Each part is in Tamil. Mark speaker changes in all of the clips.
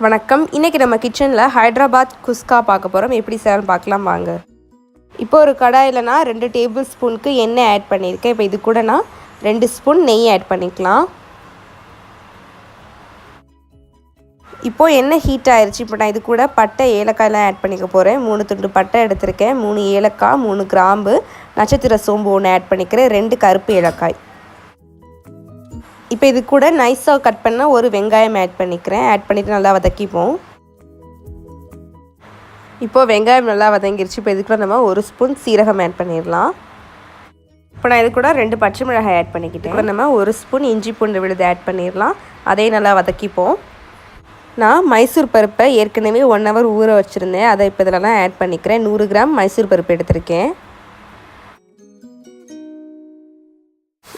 Speaker 1: வணக்கம். இன்றைக்கி நம்ம கிச்சனில் ஹைதராபாத் குஸ்கா பார்க்க போகிறோம். எப்படி செய்யலாம்னு பார்க்கலாம் வாங்க. இப்போ ஒரு கடாயில் நான் 2 டேபிள் ஸ்பூனுக்கு எண்ணெய் ஆட் பண்ணியிருக்கேன். இப்போ இது கூட நான் 2 ஸ்பூன் நெய் ஆட் பண்ணிக்கலாம். இப்போது எண்ணெய் ஹீட் ஆயிடுச்சு. இப்போ நான் இது கூட பட்டை ஏலக்காயெலாம் ஆட் பண்ணிக்க போகிறேன். 3 துண்டு பட்டை எடுத்திருக்கேன், 3 ஏலக்காய், 3 கிராம்பு, நட்சத்திர சோம்பு ஒன்று ஆட் பண்ணிக்கிறேன், 2 கருப்பு ஏலக்காய். இப்போ இது கூட நைஸாக கட் பண்ண ஒரு வெங்காயம் ஆட் பண்ணிக்கிறேன். ஆட் பண்ணிவிட்டு நல்லா வதக்கிப்போம். இப்போது வெங்காயம் நல்லா வதங்கிருச்சு. இப்போ இது கூட நம்ம 1 ஸ்பூன் சீரகம் ஆட் பண்ணிடலாம். இப்போ நான் இது கூட 2 பச்சை மிளகாய் ஆட் பண்ணிக்கிட்டேன். இப்போ நம்ம 1 ஸ்பூன் இஞ்சி பூண்டு விழுது ஆட் பண்ணிடலாம். அதையும் நல்லா வதக்கிப்போம். நான் மைசூர் பருப்பை ஏற்கனவே 1 ஹவர் ஊற வச்சுருந்தேன். அதை இப்போ இதெல்லாம் ஆட் பண்ணிக்கிறேன். 100 கிராம் மைசூர் பருப்பு எடுத்திருக்கேன்.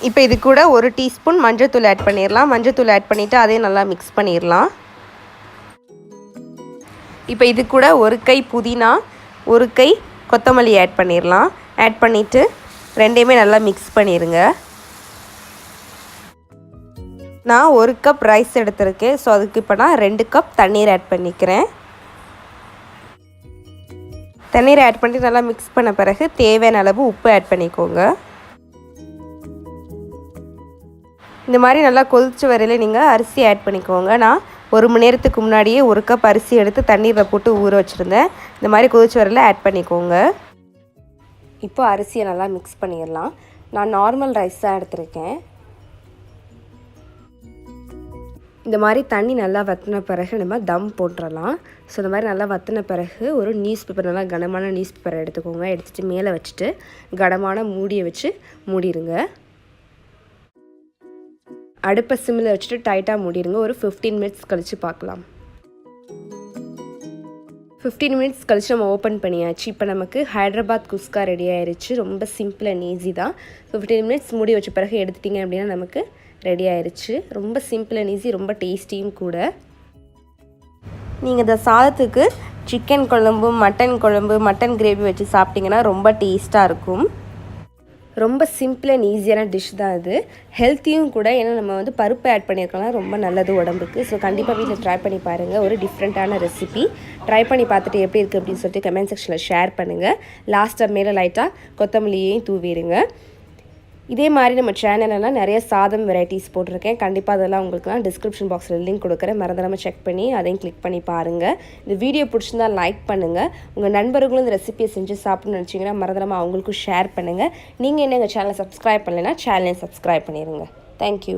Speaker 1: இப்போ இது கூட 1 டீஸ்பூன் மஞ்சள்தூள் ஆட் பண்ணிடலாம். மஞ்சள்தூள் ஆட் பண்ணிவிட்டு அதையும் நல்லா மிக்ஸ் பண்ணிடலாம். இப்போ இது கூட 1 கை புதினா, 1 கை கொத்தமல்லி ஆட் பண்ணிடலாம். ஆட் பண்ணிவிட்டு ரெண்டையுமே நல்லா மிக்ஸ் பண்ணிடுங்க. நான் 1 கப் ரைஸ் எடுத்திருக்கேன். ஸோ அதுக்கு இப்போ நான் 2 கப் தண்ணீர் ஆட் பண்ணிக்கிறேன். தண்ணீரை ஆட் பண்ணிட்டு நல்லா மிக்ஸ் பண்ண பிறகு தேவையான அளவு உப்பு ஆட் பண்ணிக்கோங்க. இந்த மாதிரி நல்லா கொதிச்சு வரையில் நீங்கள் அரிசி ஆட் பண்ணிக்கோங்க. நான் 1 மணி நேரத்துக்கு முன்னாடியே 1 கப் அரிசி எடுத்து தண்ணீரில் போட்டு ஊற வச்சுருந்தேன். இந்த மாதிரி கொதிச்சு வரையில் ஆட் பண்ணிக்கோங்க. இப்போ அரிசியை நல்லா மிக்ஸ் பண்ணிடலாம். நான் நார்மல் ரைஸ் தான் எடுத்திருக்கேன். இந்த மாதிரி தண்ணி நல்லா வற்றின பிறகு நம்ம தம் போட்டுடலாம். ஸோ இந்த மாதிரி நல்லா வற்றின பிறகு ஒரு நியூஸ் பேப்பர், நல்லா கனமான நியூஸ் பேப்பரை எடுத்துக்கோங்க. எடுத்துகிட்டு மேலே வச்சுட்டு கனமான மூடியை வச்சு மூடிடுங்க. அடுப்பை சிம்மில் வச்சுட்டு டைட்டாக மூடிடுங்க. ஒரு 15 மினிட்ஸ் கழித்து பார்க்கலாம். 15 மினிட்ஸ் கழித்து நம்ம ஓப்பன் பண்ணியாச்சு. இப்போ நமக்கு ஹைதராபாத் குஸ்கா ரெடி ஆயிடுச்சு. ரொம்ப சிம்பிள் அண்ட் ஈஸி தான். 15 மினிட்ஸ் மூடி வச்ச பிறகு எடுத்துட்டிங்க அப்படின்னா நமக்கு ரெடி ஆயிடுச்சு. ரொம்ப சிம்பிள் அண்ட் ஈஸி, ரொம்ப டேஸ்டியும் கூட. நீங்கள் இந்த சாதத்துக்கு சிக்கன் குழம்பு, மட்டன் குழம்பு, மட்டன் கிரேவி வச்சு சாப்பிட்டிங்கன்னா ரொம்ப டேஸ்ட்டாக இருக்கும். ரொம்ப சிம்பிள் அண்ட் ஈஸியான டிஷ் தான் இது. ஹெல்த்தியும் கூட. ஏன்னா நம்ம பருப்பு ஆட் பண்ணியிருக்கலாம், ரொம்ப நல்லது உடம்புக்கு. ஸோ கண்டிப்பாக வீட்டில் ட்ரை பண்ணி பாருங்கள். ஒரு டிஃப்ரெண்ட்டான ரெசிபி. ட்ரை பண்ணி பார்த்துட்டு எப்படி இருக்குது அப்படின்னு சொல்லிட்டு கமெண்ட் செக்ஷனில் ஷேர் பண்ணுங்கள். லாஸ்ட்டாக மேலே லைட்டாக கொத்தமல்லியையும் தூவிடுங்க. இதே மாதிரி நம்ம சேனலெல்லாம் நிறைய சாதம் வெரைட்டிஸ் போட்டிருக்கேன். கண்டிப்பாக அதெல்லாம் உங்களுக்கு நான் டிஸ்கிரிப்ஷன் பாக்ஸில் லிங்க் கொடுக்குறேன். மறந்துடாமல் செக் பண்ணி அதையும் கிளிக் பண்ணி பாருங்கள். இந்த வீடியோ பிடிச்சிருந்தா லைக் பண்ணுங்கள். உங்கள் நண்பர்களும் இந்த ரெசிபியை செஞ்சு சாப்பிட்ணுன்னு நினச்சிங்கன்னா மறந்துடாமல் அவங்களுக்கும் ஷேர் பண்ணுங்கள். நீங்கள் என்ன எங்கள் சேனலை சப்ஸ்கிரைப் பண்ணலைன்னா சேனலையும் சப்ஸ்கிரைப் பண்ணிடுங்க. தேங்க்யூ.